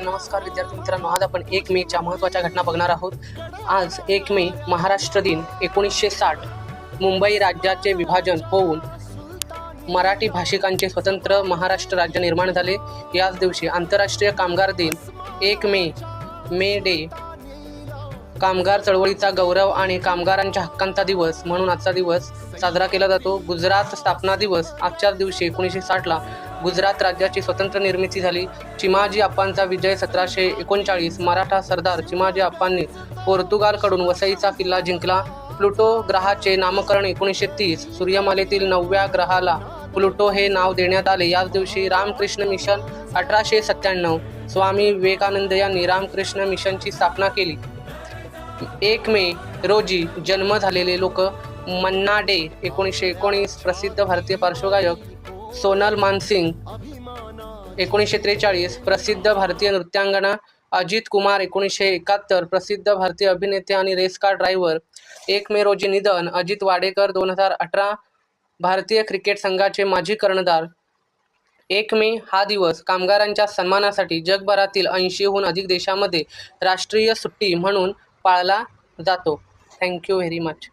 नमस्कार विद्यार्थी मित्रांनो, आज आपण 1 मेच्या महत्त्वाच्या घटना बघणार आहोत। आज 1 मे महाराष्ट्र दिन 1960 मुंबई राज्याचे विभाजन होऊन मराठी भाषिकांचे स्वतंत्र महाराष्ट्र राज्य निर्माण झाले। याच दिवशी आंतरराष्ट्रीय कामगार दिन 1 मे डे, कामगार चळवळीचा गौरव आणि कामगारांच्या हक्कांचा दिवस म्हणून आजचा दिवस साजरा केला जातो। गुजरात स्थापना दिवस, आजच्याच दिवशी 1960 ला गुजरात राज्याची स्वतंत्र निर्मिती झाली। चिमाजी अप्पांचा विजय 1739, मराठा सरदार चिमाजी अप्पांनी पोर्तुगालकडून वसईचा किल्ला जिंकला। प्लुटो ग्रहाचे नामकरण 1930, सूर्यमालेतील 9व्या ग्रहाला प्लुटो हे नाव देण्यात आले। याच दिवशी रामकृष्ण मिशन 1897, स्वामी विवेकानंद यांनी रामकृष्ण मिशनची स्थापना केली। 1 मे रोजी जन्म झालेले लोक: मन्ना डे 1919, प्रसिद्ध भारतीय पार्श्वगायक; सोनल मानसिंग 1943, प्रसिद्ध भारतीय नृत्यांगना; अजित कुमार 1971, प्रसिद्ध भारतीय अभिनेते आणि रेस कार ड्रायव्हर। 1 मे रोजी निधन: अजित वाडेकर 2018, भारतीय क्रिकेट संघाचे माजी कर्णधार। 1 मे हा दिवस कामगारांच्या सन्मानासाठी जगभरातील 80हून अधिक देशांमध्ये राष्ट्रीय सुट्टी म्हणून पाळला जातो। Thank you very much.